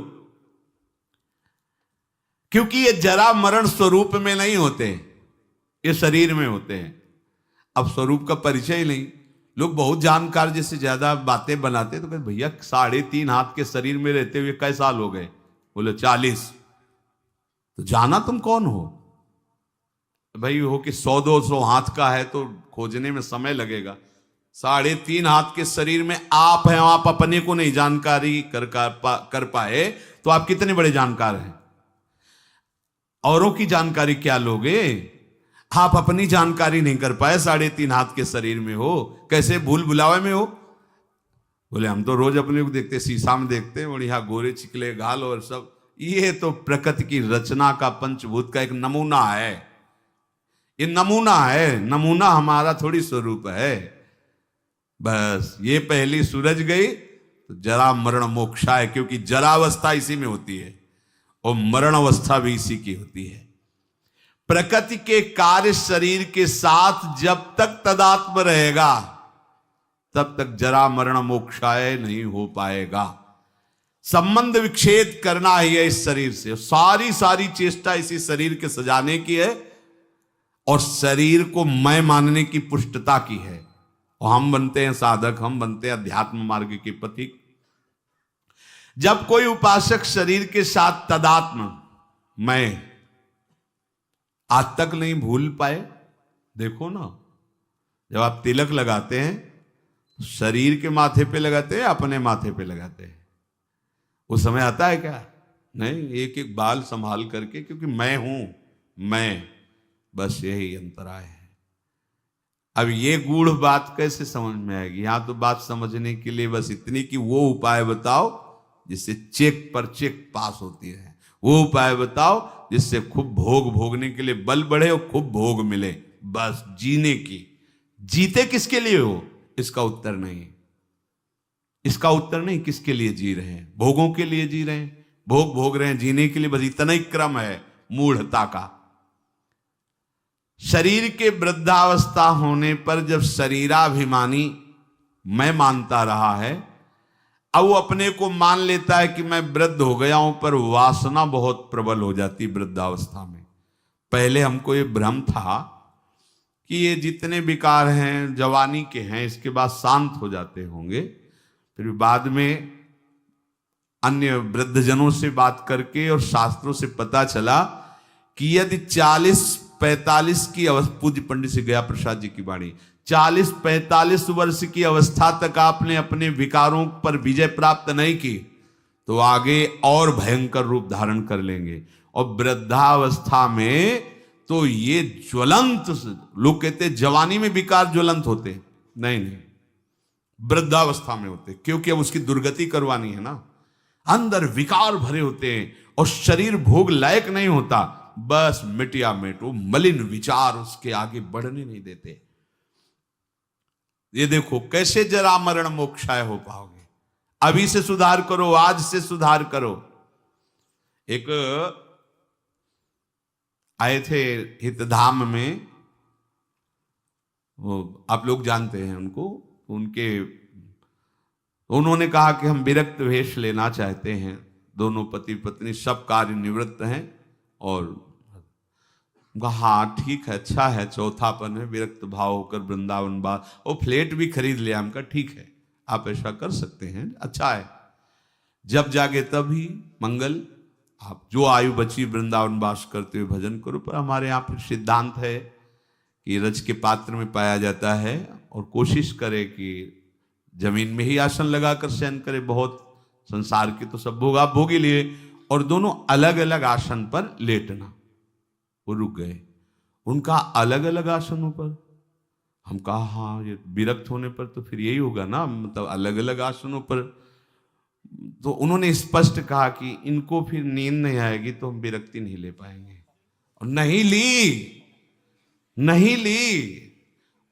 क्योंकि ये जरा मरण स्वरूप में नहीं होते, ये शरीर में होते हैं। अब स्वरूप का परिचय ही नहीं। लोग बहुत जानकार जैसे ज्यादा बातें बनाते तो कहते भैया 3.5 हाथ के शरीर में रहते हुए कई साल हो गए? बोले 40। तो जाना तुम कौन हो भाई? हो कि 100-200 हाथ का है तो खोजने में समय लगेगा। 3.5 हाथ के शरीर में आप हैं, आप अपने को नहीं जानकारी कर पाए तो आप कितने बड़े जानकार हैं? औरों की जानकारी क्या लोगे? आप अपनी जानकारी नहीं कर पाए, 3.5 हाथ के शरीर में हो, कैसे भूल भुलावे में हो? बोले हम तो रोज अपने को देखते, शीशा में देखते हैं, बढ़िया गोरे चिकले गाल और सब। ये तो प्रकृति की रचना का, पंचभूत का एक नमूना है। ये नमूना है, नमूना हमारा थोड़ी स्वरूप है। बस ये पहली सूरज गई तो जरा मरण मोक्षा है, क्योंकि जरावस्था इसी में होती है और मरण अवस्था भी इसी की होती है। प्रकृति के कार्य शरीर के साथ जब तक तदात्म रहेगा तब तक जरा मरण मोक्षाय नहीं हो पाएगा। संबंध विच्छेद करना ही है इस शरीर से। सारी चेष्टा इसी शरीर के सजाने की है और शरीर को मैं मानने की पुष्टता की है। और हम बनते हैं साधक, हम बनते हैं अध्यात्म मार्ग के पथिक। जब कोई उपासक शरीर के साथ तदात्म मैं आज तक नहीं भूल पाए, देखो ना, जब आप तिलक लगाते हैं शरीर के माथे पे लगाते हैं, अपने माथे पे लगाते हैं, वो समय आता है क्या? नहीं, एक एक बाल संभाल करके, क्योंकि मैं हूं, मैं, बस यही अंतराय है। अब ये गूढ़ बात कैसे समझ में आएगी? यहां तो बात समझने के लिए बस इतनी कि वो उपाय बताओ जिससे चेक पर चेक पास होती है। वो उपाय बताओ जिससे खूब भोग भोगने के लिए बल बढ़े और खूब भोग मिले। बस जीने की। जीते किसके लिए हो? इसका उत्तर नहीं। इसका उत्तर नहीं किसके लिए जी रहे हैं। भोगों के लिए जी रहे हैं, भोग भोग रहे हैं, जीने के लिए। बस इतना ही क्रम है मूढ़ता का। शरीर के वृद्धावस्था होने पर जब शरीराभिमानी मैं मानता रहा है, अब वो अपने को मान लेता है कि मैं वृद्ध हो गया हूं, पर वासना बहुत प्रबल हो जाती वृद्धावस्था में। पहले हमको ये भ्रम था कि ये जितने विकार हैं जवानी के हैं, इसके बाद शांत हो जाते होंगे, फिर बाद में अन्य वृद्धजनों से बात करके और शास्त्रों से पता चला कि यदि 40-45 की अवस्था, पूज्य पंडित श्री गया प्रसाद जी की वाणी, 40-45 वर्ष की अवस्था तक आपने अपने विकारों पर विजय प्राप्त नहीं की तो आगे और भयंकर रूप धारण कर लेंगे। और वृद्धावस्था में तो ये ज्वलंत, लोग कहते जवानी में विकार ज्वलंत होते, नहीं नहीं, वृद्धावस्था में होते, क्योंकि अब उसकी दुर्गति करवानी है ना। अंदर विकार भरे होते हैं और शरीर भोग लायक नहीं होता, बस मिटिया मिट, वो मलिन विचार उसके आगे बढ़ने नहीं देते। ये देखो कैसे जरा मरण मोक्षाय हो पाओगे। अभी से सुधार करो, आज से सुधार करो। एक आए थे हितधाम में, वो आप लोग जानते हैं उनको, उन्होंने कहा कि हम विरक्त वेश लेना चाहते हैं। दोनों पति पत्नी सब कार्य निवृत्त हैं और हाँ ठीक है, अच्छा है, चौथापन है, विरक्त भाव होकर वृंदावन बार, वो फ्लैट भी खरीद लिया। हमका ठीक है, आप ऐसा कर सकते हैं, अच्छा है, जब जागे तब ही मंगल, आप जो आयु बची वृंदावन वास करते हुए भजन करो। पर हमारे यहाँ पर सिद्धांत है कि रज के पात्र में पाया जाता है और कोशिश करे कि जमीन में ही आसन लगाकर शयन करे। बहुत संसार के तो सब भोग आप भोग ही लिए, और दोनों अलग अलग आसन पर लेटना। वो रुक गए, उनका अलग अलग आसनों पर। हम कहा हाँ, ये विरक्त होने पर तो फिर यही होगा ना, मतलब अलग अलग आसनों पर। तो उन्होंने स्पष्ट कहा कि इनको फिर नींद नहीं आएगी तो हम विरक्ति नहीं ले पाएंगे, और नहीं ली।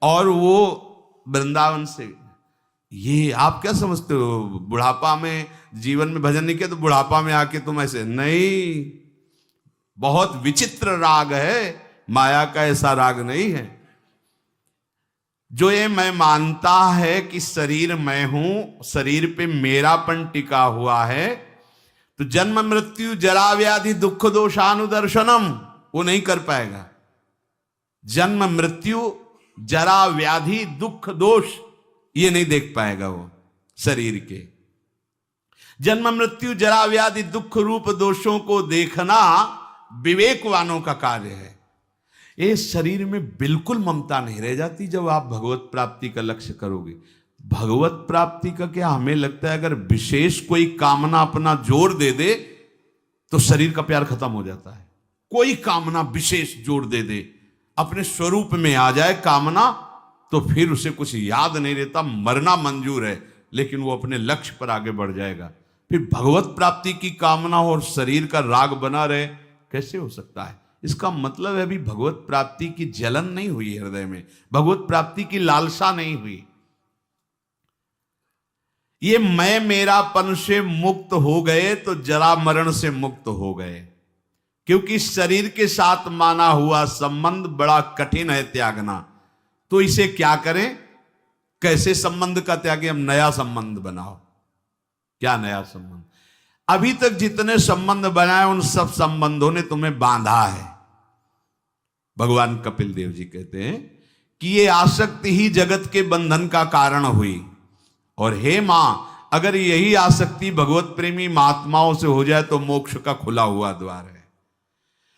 और वो वृंदावन से, ये आप क्या समझते हो, बुढ़ापा में जीवन में भजन नहीं किया तो बुढ़ापा में आके तुम ऐसे नहीं। बहुत विचित्र राग है, माया का ऐसा राग नहीं है। जो ये मैं मानता है कि शरीर मैं हूं, शरीर पे मेरापन टिका हुआ है, तो जन्म मृत्यु जरा व्याधि दुख दोषानुदर्शनम वो नहीं कर पाएगा। जन्म मृत्यु जरा व्याधि दुख दोष ये नहीं देख पाएगा वो शरीर के। जन्म मृत्यु जरा व्याधि दुख रूप दोषों को देखना विवेकवानों का कार्य है। इस शरीर में बिल्कुल ममता नहीं रह जाती जब आप भगवत प्राप्ति का लक्ष्य करोगे। भगवत प्राप्ति का क्या, हमें लगता है अगर विशेष कोई कामना अपना जोर दे दे तो शरीर का प्यार खत्म हो जाता है। कोई कामना विशेष जोर दे दे, अपने स्वरूप में आ जाए कामना, तो फिर उसे कुछ याद नहीं रहता, मरना मंजूर है, लेकिन वो अपने लक्ष्य पर आगे बढ़ जाएगा। फिर भगवत प्राप्ति की कामना और शरीर का राग बना रहे, कैसे हो सकता है? इसका मतलब है अभी भगवत प्राप्ति की जलन नहीं हुई हृदय में, भगवत प्राप्ति की लालसा नहीं हुई। ये मैं मेरापन से मुक्त हो गए तो जरा मरण से मुक्त हो गए, क्योंकि शरीर के साथ माना हुआ संबंध बड़ा कठिन है त्यागना। तो इसे क्या करें, कैसे संबंध का त्यागे? हम नया संबंध बनाओ। क्या नया संबंध? अभी तक जितने संबंध बनाए उन सब संबंधों ने तुम्हें बांधा है। भगवान कपिल देव जी कहते हैं कि ये आसक्ति ही जगत के बंधन का कारण हुई, और हे मां, अगर यही आसक्ति भगवत प्रेमी महात्माओं से हो जाए तो मोक्ष का खुला हुआ द्वार है।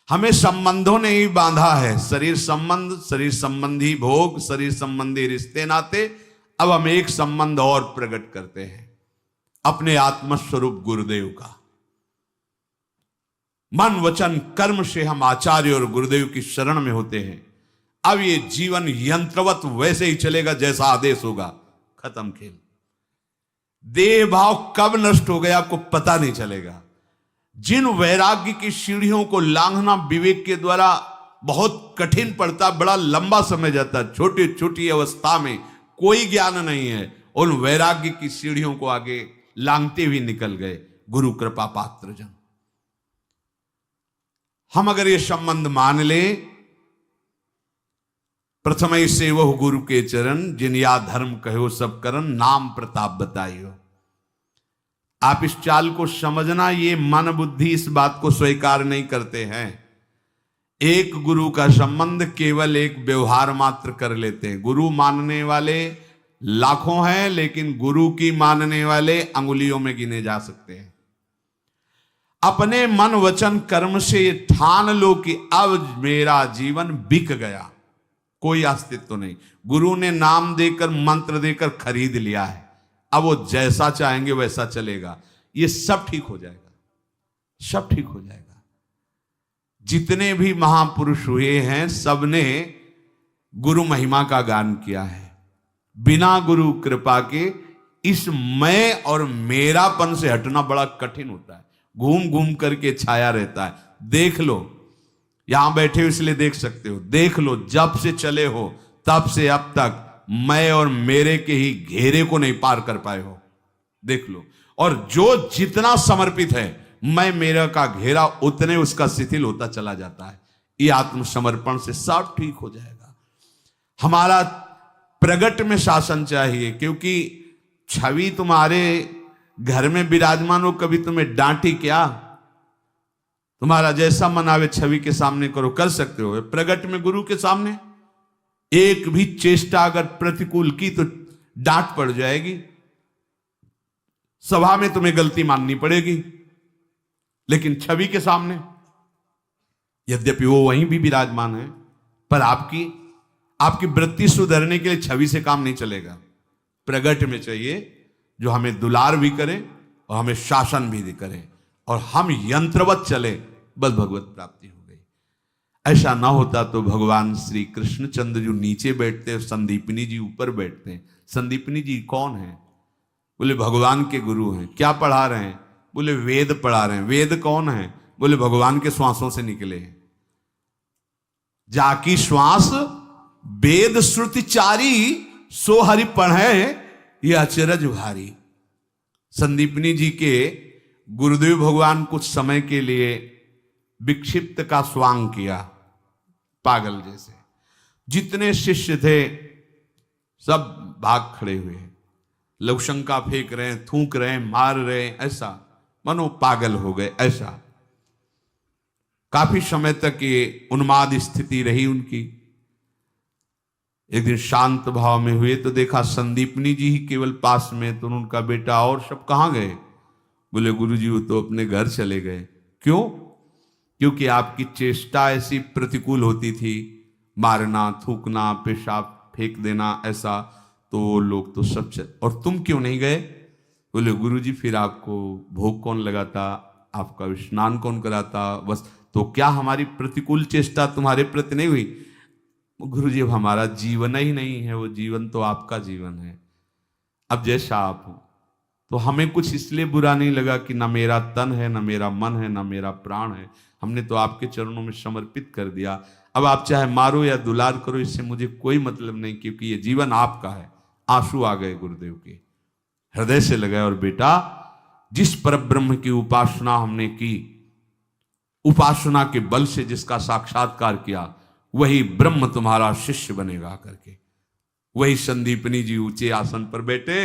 हमें संबंधों ने ही बांधा है, शरीर संबंध, शरीर संबंधी भोग, शरीर संबंधी रिश्ते नाते। अब हम एक संबंध और प्रकट करते हैं, अपने आत्मस्वरूप गुरुदेव का। मन वचन कर्म से हम आचार्य और गुरुदेव की शरण में होते हैं। अब ये जीवन यंत्रवत वैसे ही चलेगा जैसा आदेश होगा, खत्म खेल। देह भाव कब नष्ट हो गया आपको पता नहीं चलेगा। जिन वैराग्य की सीढ़ियों को लांघना विवेक के द्वारा बहुत कठिन पड़ता, बड़ा लंबा समय जाता, छोटी छोटी अवस्था में कोई ज्ञान नहीं है, उन वैराग्य की सीढ़ियों को आगे लांघते हुए निकल गए गुरु कृपा पात्र जन। हम अगर ये संबंध मान ले, प्रथम से वह गुरु के चरण, जिन या धर्म कहो सब करन, नाम प्रताप बताइयो। आप इस चाल को समझना, ये मन बुद्धि इस बात को स्वीकार नहीं करते हैं। एक गुरु का संबंध केवल एक व्यवहार मात्र कर लेते हैं। गुरु मानने वाले लाखों हैं, लेकिन गुरु की मानने वाले अंगुलियों में गिने जा सकते हैं। अपने मन वचन कर्म से ठान लो कि अब मेरा जीवन बिक गया, कोई अस्तित्व नहीं। गुरु ने नाम देकर मंत्र देकर खरीद लिया है, अब वो जैसा चाहेंगे वैसा चलेगा। ये सब ठीक हो जाएगा, सब ठीक हो जाएगा। जितने भी महापुरुष हुए हैं सबने गुरु महिमा का गान किया है। बिना गुरु कृपा के इस मैं और मेरापन से हटना बड़ा कठिन होता है, घूम घूम करके छाया रहता है। देख लो, यहां बैठे हो इसलिए देख सकते हो, देख लो जब से चले हो तब से अब तक मैं और मेरे के ही घेरे को नहीं पार कर पाए हो, देख लो। और जो जितना समर्पित है मैं मेरा का घेरा उतने उसका शिथिल होता चला जाता है। ये आत्मसमर्पण से सब ठीक हो जाएगा। हमारा प्रगट में शासन चाहिए, क्योंकि छवि तुम्हारे घर में विराजमान हो, कभी तुम्हें डांटी क्या? तुम्हारा जैसा मन आवे छवि के सामने करो, कर सकते हो। प्रगट में गुरु के सामने एक भी चेष्टा अगर प्रतिकूल की तो डांट पड़ जाएगी, सभा में तुम्हें गलती माननी पड़ेगी। लेकिन छवि के सामने यद्यपि वो वहीं भी विराजमान है, पर आपकी वृत्ति सुधरने के लिए छवि से काम नहीं चलेगा। प्रगट में चाहिए जो हमें दुलार भी करे और हमें शासन भी करे, और हम यंत्रवत चले, बस भगवत प्राप्ति हो गई। ऐसा ना होता तो भगवान श्री कृष्णचंद्र जो नीचे बैठते हैं, संदीपनी जी ऊपर बैठते हैं। संदीपनी जी कौन है? बोले भगवान के गुरु हैं। क्या पढ़ा रहे हैं? बोले वेद पढ़ा रहे हैं। वेद कौन है? बोले भगवान के श्वासों से निकले हैं। जाकी श्वास वेद श्रुति चारी, सो हरि पढ़े ये अचरज भारी। संदीपनी जी के गुरुदेव भगवान कुछ समय के लिए विक्षिप्त का स्वांग किया, पागल जैसे। जितने शिष्य थे सब भाग खड़े हुए, लवशंका फेंक रहे हैं, थूक रहे हैं, मार रहे हैं, ऐसा मनो पागल हो गए। ऐसा काफी समय तक ये उन्माद स्थिति रही उनकी। एक दिन शांत भाव में हुए तो देखा संदीपनी जी ही केवल पास में, तो उनका बेटा और सब कहां गए? बोले गुरुजी वो तो अपने घर चले गए। क्यों? क्योंकि आपकी चेष्टा ऐसी प्रतिकूल होती थी, मारना, थूकना, पेशाब फेंक देना, ऐसा, तो लोग तो सब और तुम क्यों नहीं गए? बोले गुरुजी फिर आपको भोग कौन लगाता, आपका स्नान कौन कराता? बस, तो क्या हमारी प्रतिकूल चेष्टा तुम्हारे प्रति नहीं हुई? गुरुजी अब हमारा जीवन ही नहीं है, वो जीवन तो आपका जीवन है। अब जैसा आप हो, तो हमें कुछ इसलिए बुरा नहीं लगा कि ना मेरा तन है, ना मेरा मन है, ना मेरा प्राण है। हमने तो आपके चरणों में समर्पित कर दिया। अब आप चाहे मारो या दुलार करो, इससे मुझे कोई मतलब नहीं, क्योंकि ये जीवन आपका है। आंसू आ गए गुरुदेव के, हृदय से लगाए। और बेटा, जिस परब्रह्म की उपासना हमने की, उपासना के बल से जिसका साक्षात्कार किया, वही ब्रह्म तुम्हारा शिष्य बनेगा करके। वही संदीपनी जी ऊंचे आसन पर बैठे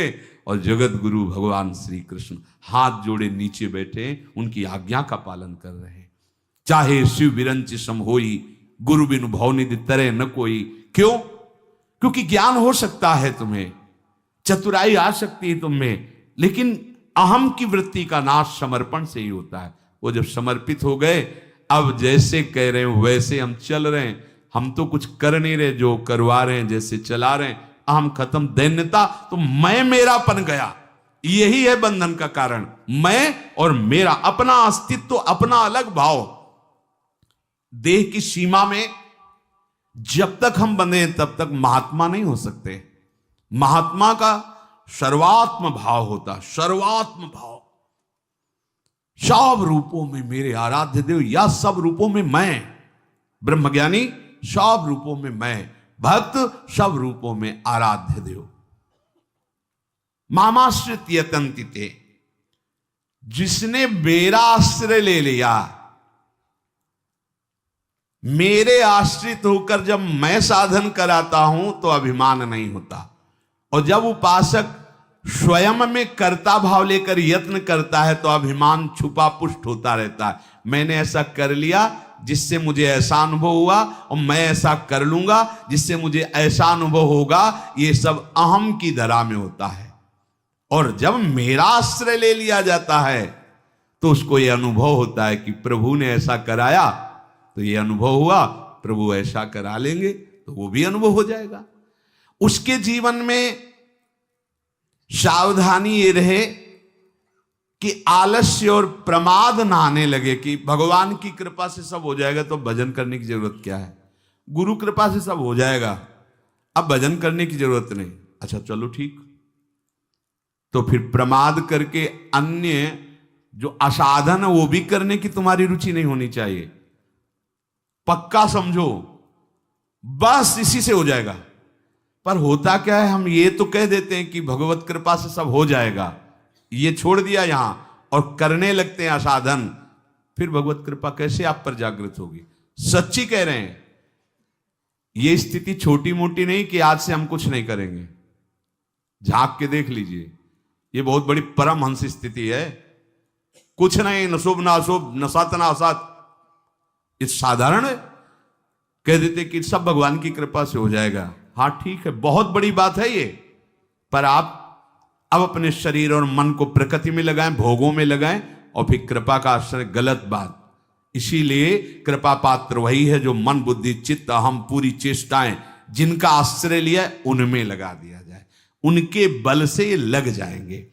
और जगत गुरु भगवान श्री कृष्ण हाथ जोड़े नीचे बैठे, उनकी आज्ञा का पालन कर रहे हैं। चाहे शिव विरंच सम होई, गुरु बिनु भवनिधि तरे न कोई। क्यों? क्योंकि ज्ञान हो सकता है तुम्हें, चतुराई आ सकती है तुम्हें, लेकिन अहम की वृत्ति का नाश समर्पण से ही होता है। वो जब समर्पित हो गए, अब जैसे कह रहे हो वैसे हम चल रहे हैं। हम तो कुछ कर नहीं रहे, जो करवा रहे हैं, जैसे चला रहे हैं। अहम खत्म, दैन्यता तो मैं मेरापन गया। यही है बंधन का कारण, मैं और मेरा, अपना अस्तित्व, अपना अलग भाव। देह की सीमा में जब तक हम बंधे तब तक महात्मा नहीं हो सकते। महात्मा का सर्वात्म भाव होता, सर्वात्म भाव। सब रूपों में मेरे आराध्य देव, या सब रूपों में मैं, ब्रह्मज्ञानी सब रूपों में मैं, भक्त सब रूपों में आराध्य देव। मामाश्रित यतन्तिते, जिसने मेरा आश्रय ले लिया, मेरे आश्रित होकर जब मैं साधन कराता हूं तो अभिमान नहीं होता। और जब उपासक स्वयं में कर्ता भाव लेकर यत्न करता है तो अभिमान छुपा पुष्ट होता रहता है। मैंने ऐसा कर लिया जिससे मुझे ऐसा अनुभव हुआ, और मैं ऐसा कर लूंगा जिससे मुझे ऐसा अनुभव होगा। ये सब अहम की धरा में होता है। और जब मेरा आश्रय ले लिया जाता है तो उसको ये अनुभव होता है कि प्रभु ने ऐसा कराया, तो ये अनुभव हुआ, प्रभु ऐसा करा लेंगे तो वो भी अनुभव हो जाएगा। उसके जीवन में सावधानी ये रहे कि आलस्य और प्रमाद ना आने लगे कि भगवान की कृपा से सब हो जाएगा तो भजन करने की जरूरत क्या है, गुरु कृपा से सब हो जाएगा, अब भजन करने की जरूरत नहीं। अच्छा चलो ठीक, तो फिर प्रमाद करके अन्य जो असाधन है वो भी करने की तुम्हारी रुचि नहीं होनी चाहिए। पक्का समझो बस इसी से हो जाएगा। पर होता क्या है, हम ये तो कह देते हैं कि भगवत कृपा से सब हो जाएगा, ये छोड़ दिया यहां और करने लगते हैं असाधन, फिर भगवत कृपा कैसे आप पर जागृत होगी। सच्ची कह रहे हैं, ये स्थिति छोटी मोटी नहीं कि आज से हम कुछ नहीं करेंगे। झांक के देख लीजिए, ये बहुत बड़ी परमहंस स्थिति है। कुछ नहीं, न शुभ ना अशुभ, न सत ना असत, ये साधारण है। कह देते कि सब भगवान की कृपा से हो जाएगा। हाँ ठीक है, बहुत बड़ी बात है ये, पर आप अब अपने शरीर और मन को प्रकृति में लगाएं, भोगों में लगाएं और फिर कृपा का आश्रय, गलत बात। इसीलिए कृपा पात्र वही है जो मन बुद्धि चित्त अहम पूरी चेष्टाएं जिनका आश्रय लिया उनमें लगा दिया जाए, उनके बल से ये लग जाएंगे।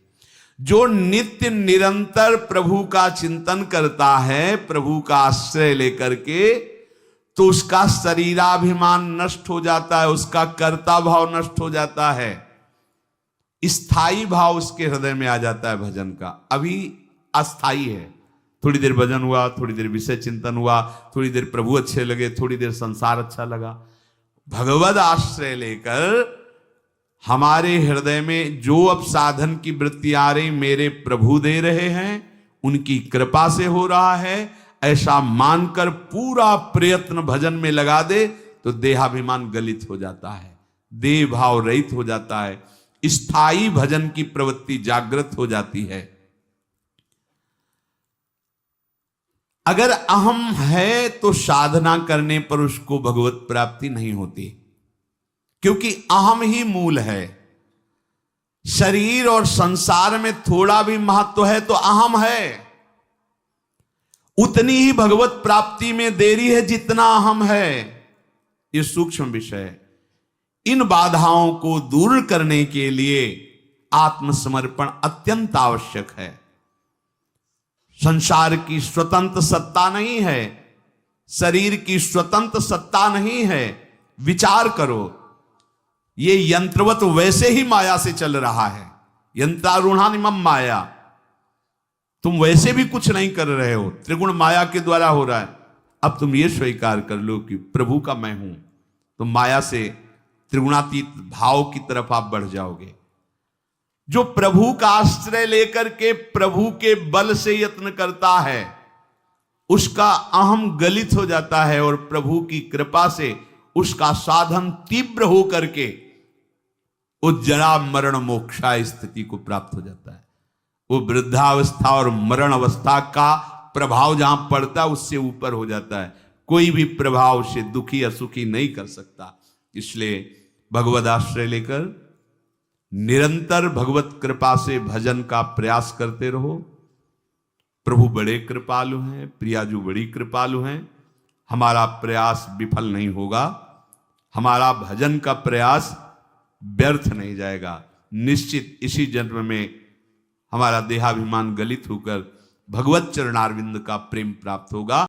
जो नित्य निरंतर प्रभु का चिंतन करता है, प्रभु का आश्रय लेकर के, तो उसका शरीराभिमान नष्ट हो जाता है, उसका कर्ता भाव नष्ट हो जाता है, स्थायी भाव उसके हृदय में आ जाता है भजन का। अभी अस्थाई है, थोड़ी देर भजन हुआ, थोड़ी देर विषय चिंतन हुआ, थोड़ी देर प्रभु अच्छे लगे, थोड़ी देर संसार अच्छा लगा। भगवद आश्रय लेकर हमारे हृदय में जो अब साधन की वृत्ति आ रही मेरे प्रभु दे रहे हैं, उनकी कृपा से हो रहा है, ऐसा मानकर पूरा प्रयत्न भजन में लगा दे तो देहाभिमान गलित हो जाता है, देह भाव रहित हो जाता है, स्थायी भजन की प्रवृत्ति जागृत हो जाती है। अगर अहम है तो साधना करने पर उसको भगवत प्राप्ति नहीं होती, क्योंकि अहम ही मूल है। शरीर और संसार में थोड़ा भी महत्व है तो अहम है, उतनी ही भगवत प्राप्ति में देरी है जितना अहम है। यह सूक्ष्म विषय है। इन बाधाओं को दूर करने के लिए आत्मसमर्पण अत्यंत आवश्यक है। संसार की स्वतंत्र सत्ता नहीं है, शरीर की स्वतंत्र सत्ता नहीं है। विचार करो, ये यंत्रवत वैसे ही माया से चल रहा है, यंत्रारूढ़ानिमम माया। तुम वैसे भी कुछ नहीं कर रहे हो, त्रिगुण माया के द्वारा हो रहा है। अब तुम ये स्वीकार कर लो कि प्रभु का मैं हूं, तो माया से त्रिगुणातीत भाव की तरफ आप बढ़ जाओगे। जो प्रभु का आश्रय लेकर के प्रभु के बल से यत्न करता है, उसका अहम गलित हो जाता है और प्रभु की कृपा से उसका साधन तीव्र हो करके वो जरा मरण मोक्षा स्थिति को प्राप्त हो जाता है। वो वृद्धावस्था और मरण अवस्था का प्रभाव जहां पड़ता है उससे ऊपर हो जाता है। कोई भी प्रभाव से दुखी या सुखी नहीं कर सकता। इसलिए भगवद आश्रय लेकर निरंतर भगवत कृपा से भजन का प्रयास करते रहो। प्रभु बड़े कृपालु हैं, प्रियाजू बड़ी कृपालु हैं। हमारा प्रयास विफल नहीं होगा, हमारा भजन का प्रयास व्यर्थ नहीं जाएगा। निश्चित इसी जन्म में हमारा देहाभिमान गलित होकर भगवत चरणारविंद का प्रेम प्राप्त होगा।